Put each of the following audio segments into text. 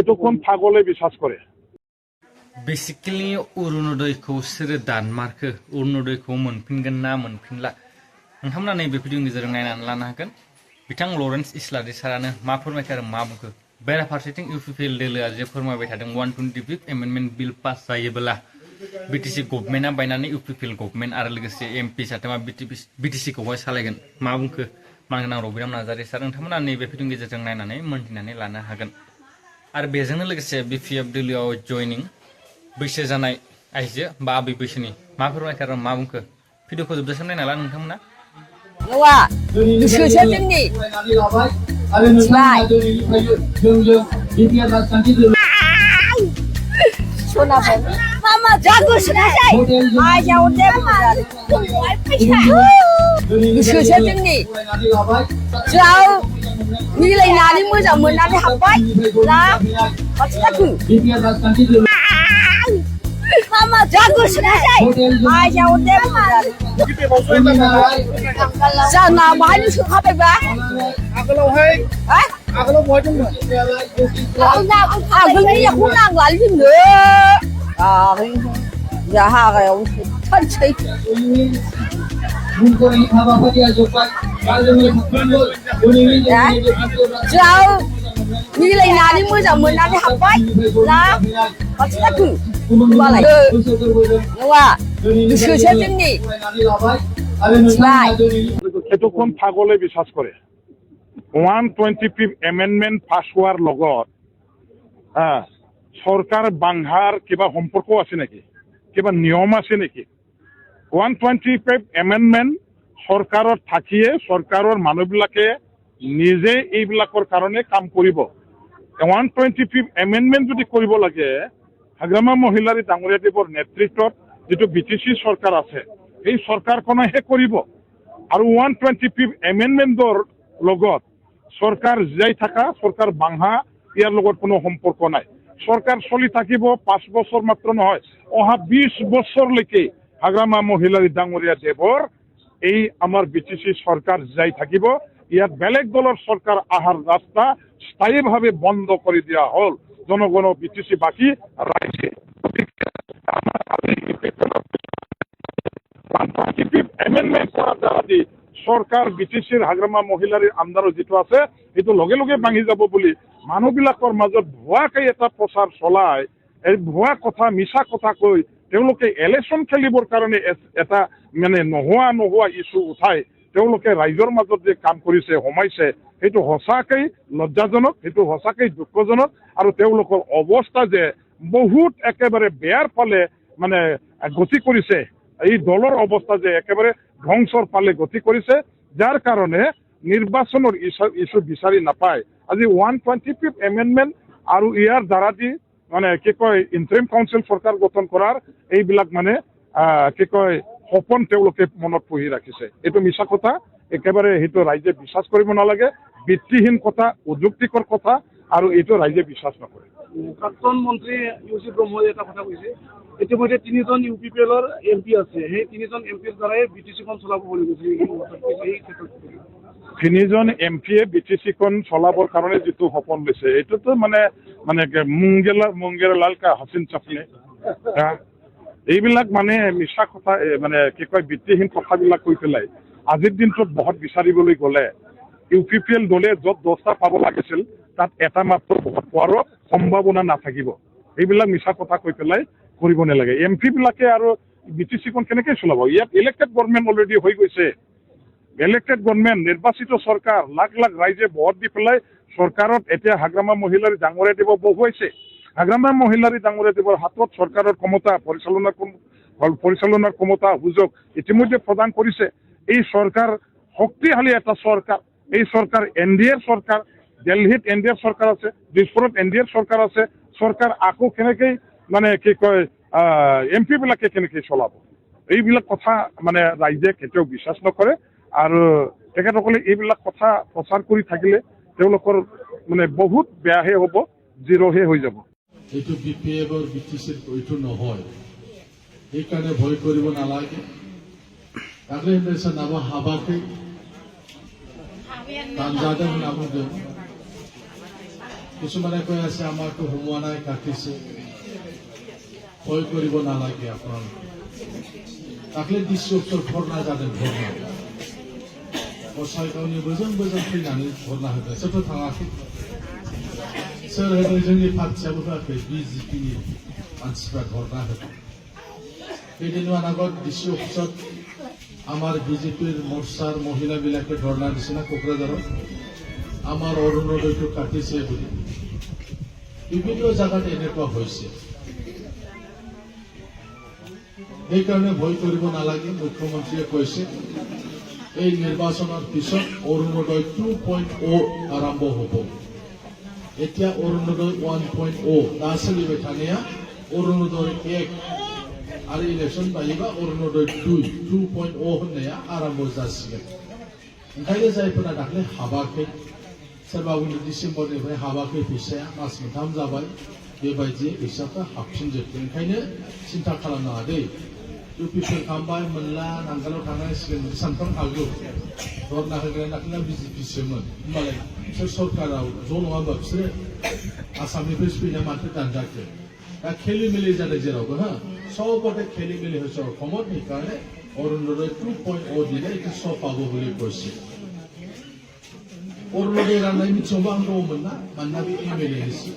এতক্ষণ পাগলে বিশ্বাস করে बेसिकली अरुणोदयखौ सोरो दानमारखो अरुणोदयखौ मोनफिनगोन ना मोनफिनला नोंथांमोना नैबे भिडिअनि गेजेरजों नायनानै लानो हागोन बिथां लरेन्स इस्लारि सारानो मा फोरमायखो आरो मा बुंखो बेराफारसेथिं इउपिपिएल दोलोआ जे फोरमायबाय थादों 125 एमेन्डमेन्ट बिल पास जायोब्ला बिटिसि गभर्नमेन्टआ बायनानै इउपिपिएल गभर्नमेन्ट आरो लोगोसे एमपि साथामा बिटिसिखौहाय सालायगोन मा बुंखो मानगोनां रबिराम नार्जारि सार नोंथांमोना नैबे भिडिअनि गेजेरजों नायनानै मोनथिनानै लानो हागोन आरो बेजोंनो लोगोसे बिपिएफ दोलोआव जयनिं बैसो जानाय आइजो बा आबै बैसोनि मा फोरमायखो आरो मा बुंखो भिडिअखौ जोबजासिम नायना ला नोंथांमोना नङा गोसोसो जोंनि सनाफोर मामा जा गोसो नाय आइयाव गोसोसो जोंनि जों मिलायनानै मोजां मोननानै हाबबाय ना माथो जाखो मामा जा गोसो नाय आइयाव जाना बाहायनो सोखाबायबा आगोलावहाय आगोलाव बहाय दंमोन आगोलनिखौ नांलालै जोंनो जा हाग्रायाव थानसै जों मिलायनानै मोजां मोननानै हाबबाय ना माथो जाखो होनबालाय नङा गोसोसो जोंनि এতক্ষণ পাগলে বিশ্বাস করে 125 এমেন্ডমেন্ট পাস হওয়ার লগত সরকার বাংহার কিবা সম্পর্ক আছে নাকি কিবা নিয়ম আছে নাকি 125 এমেন্ডমেন্ট সরকারত থাকিয়ে সরকারের মানুহবিলাকে নিজে এইবিলাকৰ কাৰণে কাম কৰিব 125 এমেন্ডমেন্ট যদি কৰিব লাগে হাগ্ৰামা মহিলাৰী ডাঙৰীয়াদেৱৰ নেতৃত্বত যেটো বিটিসি সৰকাৰ আছে এই সৰকাৰখনেহে কৰিব আৰু 125 এমেন্ডমেন্টৰ লগত সৰকাৰ যাই থাকা সৰকাৰ বাংহা ইয়াৰ লগত কোনো সম্পৰ্ক নাই সৰকাৰ চলি থাকিব 5 বছৰ মাত্ৰ নহয় অহা 20 বছৰলৈকে হাগ্ৰামা মহিলাৰী ডাঙৰীয়াদেৱৰ এই আমাৰ বিটিসি সৰকাৰ যাই থাকিব ইয়াত বেলেগ দলৰ সৰকাৰ আহাৰ ৰাস্তা স্থায়ীভাৱে বন্ধ কৰি দিয়া হল জনগণ বিটিসি বাকি ৰাইজে এমেন্ডমেন্ট কৰাৰ দ্বাৰা সৰকাৰ বিটিসিৰ হাগ্ৰামা মহিলাৰ আন্দাৰত যেটো আছে এইটো লগে লগে ভাঙি যাব বুলি মানুহবিলাকৰ মাজত ভুৱাকে এটা প্ৰচাৰ চলায় এই ভুৱা কথা মিছা কথা কৈ তেওঁলোকে ইলেকশন খেলিবৰ কাৰণে এটা মানে নোহোৱা ইস্যু উঠাই তেওঁলোকে ৰাইজৰ মাজত যে কাম কৰিছে হমাইছে সেইটো সঁচাকৈ লজ্জাজনক সেইটো সঁচাকৈ দুঃখজনক আৰু তেওঁলোকৰ অৱস্থা যে বহুত একেবাৰে বেয়াৰ ফালে মানে গতি কৰিছে এই দলৰ অৱস্থা যে একেবাৰে ধ্বংসৰ ফালে গতি কৰিছে যাৰ কাৰণে নিৰ্বাচনৰ ইস্যু বিচাৰি নাপায় আজি 125 এমেন্ডমেন্ট আৰু ইয়াৰ দ্বাৰা দি মানে কি কয় ইন্টাৰিম কাউন্সিল সৰকাৰ গঠন কৰাৰ এইবিলাক মানে কি কয় সপোন তেওঁলোকে মনত পুহি ৰাখিছে এইটো মিছা কথা একেবাৰে সেইটো ৰাইজে বিশ্বাস কৰিব নালাগে ভিত্তিহীন কথা অযুক্তিকৰ কথা আৰু এইটো ৰাইজে বিশ্বাস নকৰে প্ৰাক্তন মন্ত্ৰী ইউসি ব্ৰহ্মই এটা কথা কৈছে ইতিমধ্যে 3জন ইউপিপিএলৰ এমপি আছে সেই 3জন এমপিৰ দ্বাৰাই বিটিসিখন চলাব বুলি কৈছে এই ক্ষেত্ৰত 3জন এমপিয়ে বিটিসিখন চলাবৰ কাৰণে যেটো সপোন লৈছে এইটোতো মানে মুংগেলাল কা হাসিন চাপনে এইবিলাক মানে মিছা কথা মানে কি কয় ভিত্তিহীন কথাবিলাক কৈ পেলাই আজিৰ দিনটোত বহুত বিচাৰিবলৈ গ'লে ইউপিপিএল দলে য'ত 10টা পাব লাগিছিল তাত এটা মাত্ৰ বহুত পোৱাৰো সম্ভাৱনা নাথাকিব এইবিলাক মিছা কথা কৈ পেলাই কৰিব নালাগে এমপি বিলাকে আৰু বিটিসিখন কেনেকৈ চলাব ইয়াত ইলেক্টেড গভৰ্নমেণ্ট অলৰেডি হৈ গৈছে ইলেক্টেড গভৰ্নমেণ্ট নিৰ্বাচিত সৰকাৰ লাখ লাখ ৰাইজে ভোট দি পেলাই সৰকাৰত এতিয়া হাগ্ৰামা মহিলাৰী ডাঙৰীয়াদেৱ বহুৱাইছে হাগ্ৰামা মহিলাৰী ডাঙৰীয়াদেৱৰ হাতত সৰকাৰেৰ ক্ষমতা পৰিচালনাৰ ক্ষমতা সুযোগ ইতিমধ্যে প্ৰদান কৰিছে এই সৰকাৰ শক্তিশালী এটা সৰকাৰ এই সৰকাৰ এনডিএৰ সৰকাৰ দিল্লীত এনডিএৰ সৰকাৰ আছে দিছপুৰত এনডিএৰ সরকার আছে সরকার আকৌ কেনেকৈ মানে কি কয় এমপি বিলাকে কেনেকৈ চলাব এইবিলাক কথা মানে ৰাইজে কেতিয়াও বিশ্বাস নকৰে আৰু তেখেতসকলে এইবিলাক কথা প্ৰচাৰ কৰি থাকিলে তেওঁলোকৰ মানে বহুত বেয়াহে হ'ব জিৰ'হে হৈ যাব এইটো বিপিএফৰ বিটিসিৰ এইটো নহয় এইকাৰণে ভয় কৰিব নালাগে তাকে বেছে নাবা হাবাকে কাৰণ যাদৱ নামুদে কিছুমানে কৈ আছে আমাৰতো সোমোৱা নাই কাটিছে ভয় কৰিব নালাগে আপোনালোকে दाख्लै डिस्ट्रिक्टर धरना जादों धरना गसाइगावनि बोजों फैनानै धरना होदों सोरथ' थाङाखै सोर होदों जोंनि पार्टियाबो होआखै बिजेपिनि मानसिफ्रा धरना होदों কেইদিনমান আগত ডিচি অফিসত আমাৰ বিজেপিৰ মোৰ্চাৰ মহিলাবিলাকে ধৰ্ণা দিছে না কোকৰাঝাৰত আমাৰ অৰুণোদয়টো কাটিছে বুলি বিভিন্ন জায়গাত এনেকুৱা হৈছে সেইকাৰণে ভয় কৰিব নালাগে মুখ্যমন্ত্ৰীয়ে কৈছে এই নিৰ্বাচনৰ পিছত অৰুণোদয় 2.0 আৰম্ভ হ'ব এতিয়া অৰুণোদয় 1.0 दा सोलिबाय थानाया अरुणोदय 1 आरो इलेक्शन बायोबा अरुणोदय 2.0 होननाया आरम्भ जासिगोन ओंखायनो जायफोरा दाख्लै हाबाखै सोरबा बुंदों डिसेम्बरनिफ्राय हाबाखै फैसाया मास मोनथाम जाबाय बेबायदि फैसाफ्रा हाबफिनजोबदों ओंखायनो सिन्था खालामनाङा दै इउपिफोर खालामबाय मोनला नांगालाव थांनांसिगोन सानफ्राम हागौ धरना होग्राया दाख्लैना बिजेपिसोमोन होमबालाय बिसोर सरकाराव ज' नङा होमबा बिसोरो आसामनिफ्रायसो फैना माथो दानजाखो दा खेलि मेलि जादों जेरावबो हा सबতে খেলি মেলি হৈছে অসমত সেইকাৰণে অৰুণোদয় 2.0 দিলে এইটো চব পাব বুলি কৈছে অৰুণোদয় ৰান্নাই মিथिংবা আं दङमोन ना मानोना बे एमएलए হৈছে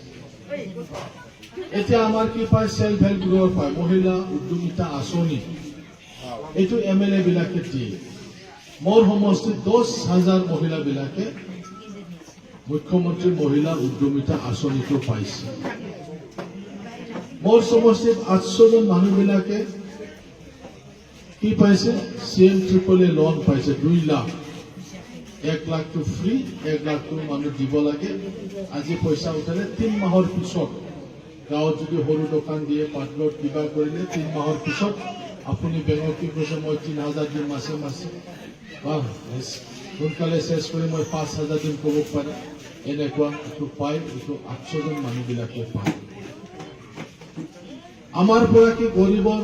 এতিয়া আমাৰ কি পায় সেলফ হেল্প গ্ৰুপৰ পায় মহিলা উদ্যমিতা আঁচনি এইটো এমএলএ বিলাকে দিয়ে মোৰ সমষ্টিত 10,000 মহিলা বিলাকে মুখ্যমন্ত্ৰী মহিলা উদ্যমিতা আঁচনিটো পাইছে मोर समष्टित 800 जन मानुबिलाके की पाइसे सीएम ट्रिपल ए लोन पाइसे 2 लाख 1 लाख तो फ्री 1 लाख तो मानु দিব লাগে আজি পয়সা উঠালে 3 মাহৰ পিছত গাঁৱত যদি হৰু দোকান দিয়ে পাটলৰ কিবা কৰিলে 3 মাহৰ পিছত আপুনি বেংক কি কৈছে মই 3000 দিন মাসে মাসে বাহ সোনকালে শেষ কৰি মই 5000 দিন ক'ব পাৰে এনেকুৱা তো পাই তো 800 জন মানুহবিলাকে পায় আমাৰ পৰা কি গৰিবৰ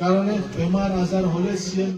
কাৰণে বেমাৰ আজাৰ হলে সিএম